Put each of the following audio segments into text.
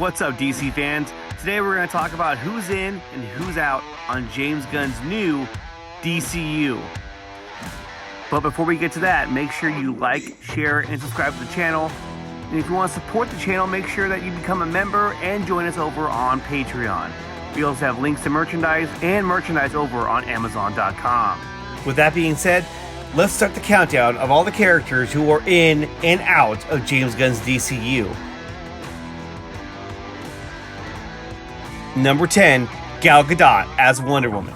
What's up, DC fans? Today we're going to talk about who's in and who's out on James Gunn's new DCU. But before we get to that, make sure you like, share, and subscribe to the channel. And if you want to support the channel, make sure that you become a member and join us over on Patreon. We also have links to merchandise and merchandise over on Amazon.com. With that being said, let's start the countdown of all the characters who are in and out of James Gunn's DCU. Number 10, Gal Gadot as Wonder Woman.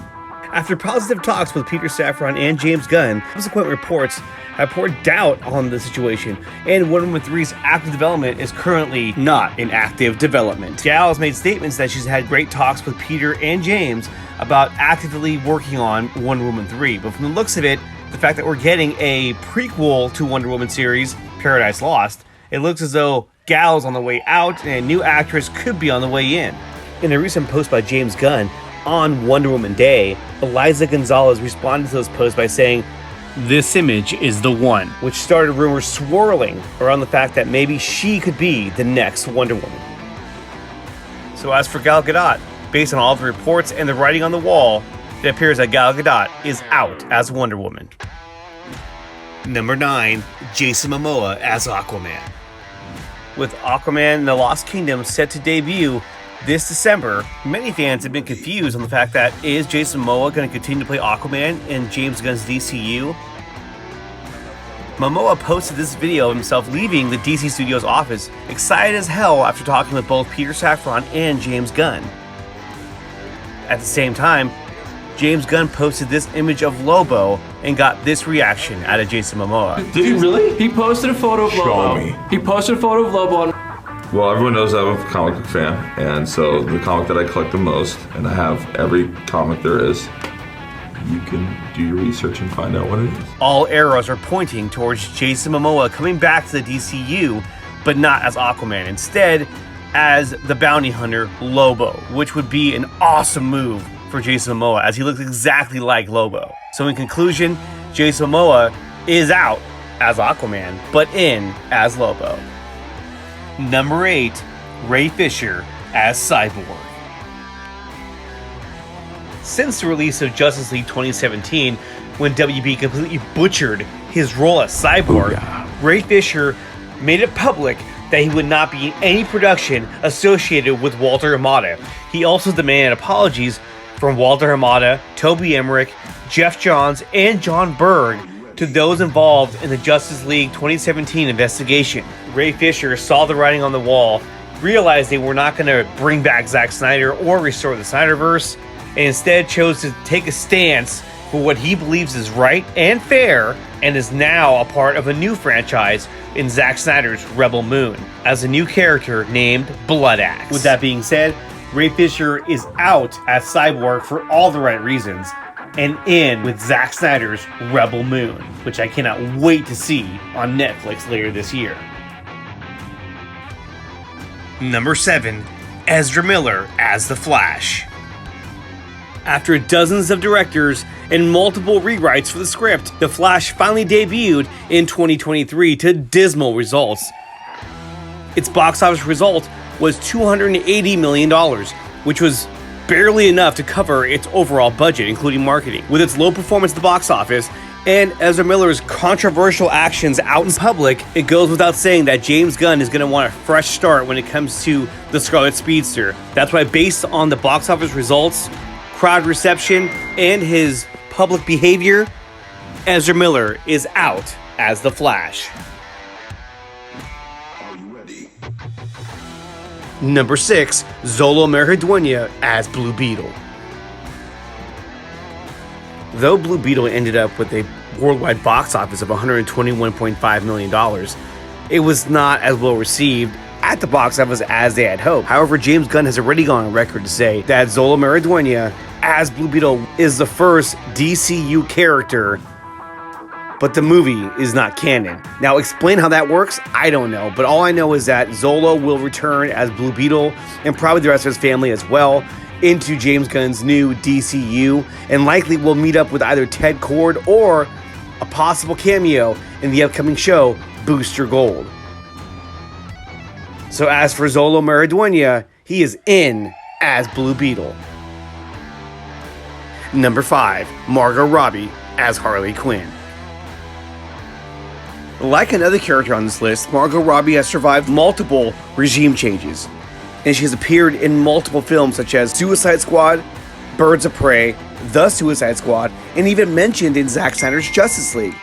After positive talks with Peter Safran and James Gunn, subsequent reports have poured doubt on the situation, and Wonder Woman 3's active development is currently not in active development. Gal has made statements that she's had great talks with Peter and James about actively working on Wonder Woman 3, but from the looks of it, the fact that we're getting a prequel to Wonder Woman series, Paradise Lost, it looks as though Gal's on the way out and a new actress could be on the way in. In a recent post by James Gunn on Wonder Woman Day, Eliza Gonzalez responded to those posts by saying, "This image is the one," which started rumors swirling around the fact that maybe she could be the next Wonder Woman. So as for Gal Gadot, based on all the reports and the writing on the wall, it appears that Gal Gadot is out as Wonder Woman. Number 9, Jason Momoa as Aquaman. With Aquaman and the Lost Kingdom set to debut this December, many fans have been confused on the fact that is Jason Momoa going to continue to play Aquaman in James Gunn's DCU? Momoa posted this video of himself leaving the DC Studios office, excited as hell after talking with both Peter Safran and James Gunn. At the same time, James Gunn posted this image of Lobo and got this reaction out of Jason Momoa. Did he really? He posted a photo of Lobo. Show me. He posted a photo of Lobo on... Well, everyone knows I'm a comic book fan, and so the comic that I collect the most, and I have every comic there is, you can do your research and find out what it is. All arrows are pointing towards Jason Momoa coming back to the DCU, but not as Aquaman. Instead, as the bounty hunter Lobo, which would be an awesome move for Jason Momoa, as he looks exactly like Lobo. So in conclusion, Jason Momoa is out as Aquaman, but in as Lobo. Number 8, Ray Fisher as Cyborg. Since the release of Justice League 2017, when WB completely butchered his role as Cyborg, Ray Fisher made it public that he would not be in any production associated with Walter Hamada. He also demanded apologies from Walter Hamada, Toby Emmerich, Jeff Johns, and John Berg to those involved in the Justice League 2017 investigation. Ray Fisher saw the writing on the wall, realized they were not going to bring back Zack Snyder or restore the Snyderverse, and instead chose to take a stance for what he believes is right and fair, and is now a part of a new franchise in Zack Snyder's Rebel Moon, as a new character named Blood Axe. With that being said, Ray Fisher is out as Cyborg for all the right reasons, and in with Zack Snyder's Rebel Moon, which I cannot wait to see on Netflix later this year. Number 7, Ezra Miller as The Flash. After dozens of directors and multiple rewrites for the script, The Flash finally debuted in 2023 to dismal results. Its box office result was $280 million, which was barely enough to cover its overall budget, including marketing. With its low performance at the box office and Ezra Miller's controversial actions out in public, it goes without saying that James Gunn is going to want a fresh start when it comes to the Scarlet Speedster. That's why, based on the box office results, crowd reception, and his public behavior, Ezra Miller is out as The Flash. Number 6, Zolo Meridueña as Blue Beetle. Though Blue Beetle ended up with a worldwide box office of $121.5 million, it was not as well received at the box office as they had hoped. However, James Gunn has already gone on record to say that Zolo Meridueña as Blue Beetle is the first DCU character, but the movie is not canon. Now, explain how that works, I don't know, but all I know is that Zolo will return as Blue Beetle, and probably the rest of his family as well, into James Gunn's new DCU, and likely will meet up with either Ted Kord or a possible cameo in the upcoming show, Booster Gold. So as for Zolo Mariduena, he is in as Blue Beetle. Number 5, Margot Robbie as Harley Quinn. Like another character on this list, Margot Robbie has survived multiple regime changes, and she has appeared in multiple films such as Suicide Squad, Birds of Prey, The Suicide Squad, and even mentioned in Zack Snyder's Justice League.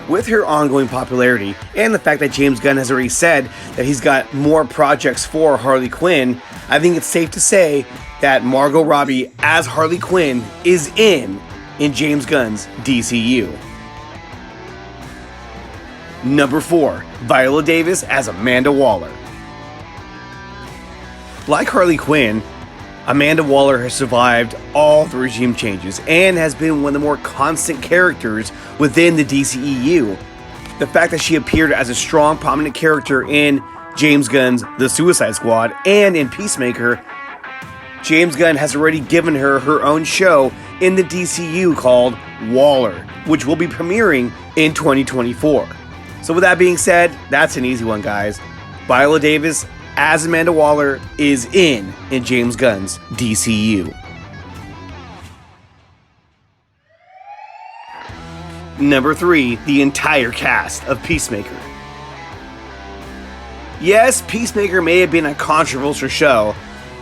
With her ongoing popularity, and the fact that James Gunn has already said that he's got more projects for Harley Quinn, I think it's safe to say that Margot Robbie as Harley Quinn is in James Gunn's DCU. Number 4, Viola Davis as Amanda Waller. Like Harley Quinn, Amanda Waller has survived all the regime changes and has been one of the more constant characters within the DCEU. The fact that she appeared as a strong, prominent character in James Gunn's The Suicide Squad and in Peacemaker, James Gunn has already given her her own show in the DCU called Waller, which will be premiering in 2024. So with that being said, that's an easy one, guys. Viola Davis as Amanda Waller is in James Gunn's DCU. Number 3, the entire cast of Peacemaker. Yes, Peacemaker may have been a controversial show,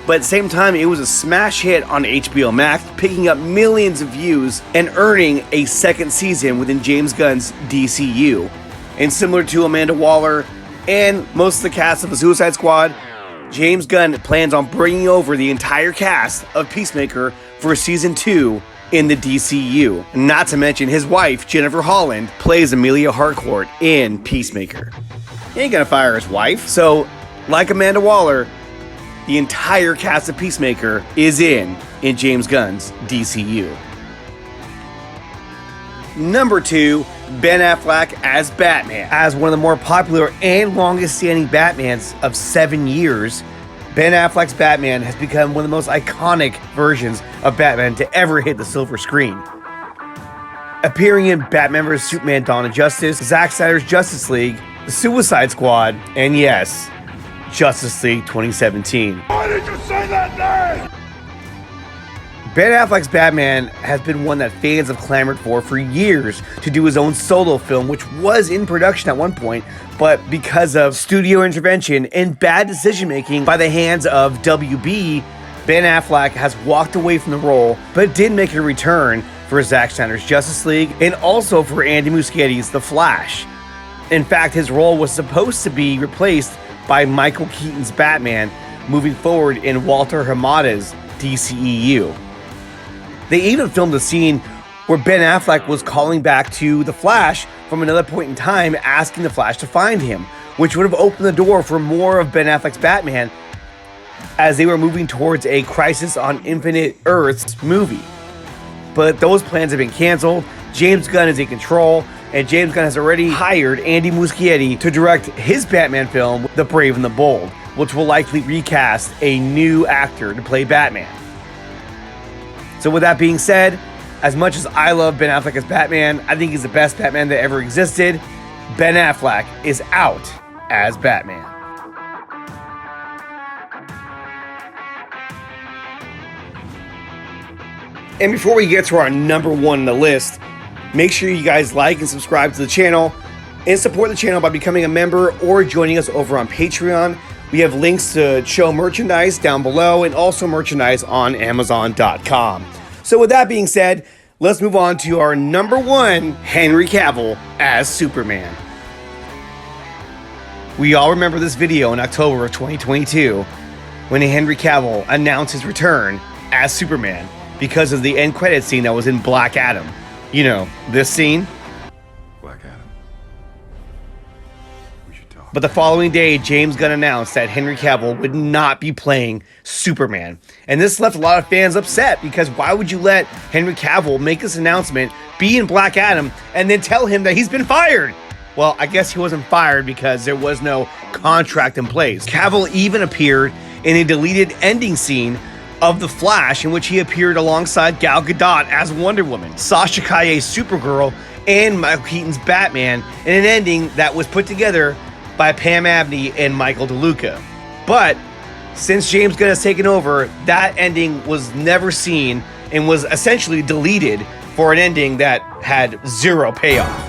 but at the same time, it was a smash hit on HBO Max, picking up millions of views and earning a second season within James Gunn's DCU. And similar to Amanda Waller and most of the cast of the Suicide Squad, James Gunn plans on bringing over the entire cast of Peacemaker for season 2 in the DCU. Not to mention his wife, Jennifer Holland, plays Amelia Harcourt in Peacemaker. He ain't gonna fire his wife. So, like Amanda Waller, the entire cast of Peacemaker is in James Gunn's DCU. Number 2, Ben Affleck as Batman. As one of the more popular and longest standing Batmans of 7 years, Ben Affleck's Batman has become one of the most iconic versions of Batman to ever hit the silver screen. Appearing in Batman vs. Superman: Dawn of Justice, Zack Snyder's Justice League, The Suicide Squad, and yes, Justice League 2017. Why did you say that name? Ben Affleck's Batman has been one that fans have clamored for years to do his own solo film, which was in production at one point, but because of studio intervention and bad decision-making by the hands of WB, Ben Affleck has walked away from the role, but did make a return for Zack Snyder's Justice League and also for Andy Muschietti's The Flash. In fact, his role was supposed to be replaced by Michael Keaton's Batman moving forward in Walter Hamada's DCEU. They even filmed a scene where Ben Affleck was calling back to The Flash from another point in time, asking The Flash to find him, which would have opened the door for more of Ben Affleck's Batman as they were moving towards a Crisis on Infinite Earths movie. But those plans have been canceled. James Gunn is in control, and James Gunn has already hired Andy Muschietti to direct his Batman film, The Brave and the Bold, which will likely recast a new actor to play Batman. So with that being said, as much as I love Ben Affleck as Batman, I think he's the best Batman that ever existed. Ben Affleck is out as Batman. And before we get to our number 1 on the list, make sure you guys like and subscribe to the channel and support the channel by becoming a member or joining us over on Patreon. We have links to show merchandise down below and also merchandise on Amazon.com. So with that being said, let's move on to our number 1, Henry Cavill as Superman. We all remember this video in October of 2022 when Henry Cavill announced his return as Superman because of the end credit scene that was in Black Adam. You know, this scene. Black Adam. We should talk. But the following day, James Gunn announced that Henry Cavill would not be playing Superman. And this left a lot of fans upset because why would you let Henry Cavill make this announcement, be in Black Adam, and then tell him that he's been fired? Well, I guess he wasn't fired because there was no contract in place. Cavill even appeared in a deleted ending scene of The Flash, in which he appeared alongside Gal Gadot as Wonder Woman, Sasha Calle's Supergirl, and Michael Keaton's Batman in an ending that was put together by Pam Abney and Michael DeLuca. But since James Gunn has taken over, that ending was never seen and was essentially deleted for an ending that had zero payoff.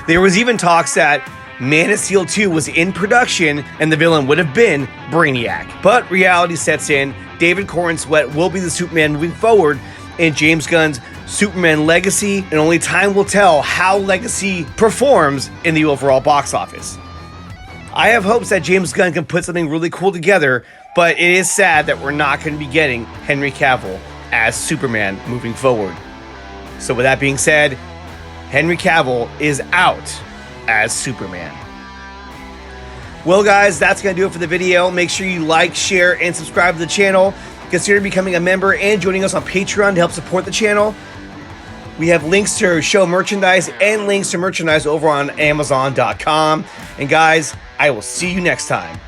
There was even talks that Man of Steel 2 was in production and the villain would have been Brainiac. But reality sets in. David Corenswet will be the Superman moving forward in James Gunn's Superman Legacy, and only time will tell how Legacy performs in the overall box office. I have hopes that James Gunn can put something really cool together, but it is sad that we're not going to be getting Henry Cavill as Superman moving forward. So with that being said, Henry Cavill is out as Superman. Well guys, that's going to do it for the video. Make sure you like, share, and subscribe to the channel. Consider becoming a member and joining us on Patreon to help support the channel. We have links to show merchandise and links to merchandise over on Amazon.com. And guys, I will see you next time.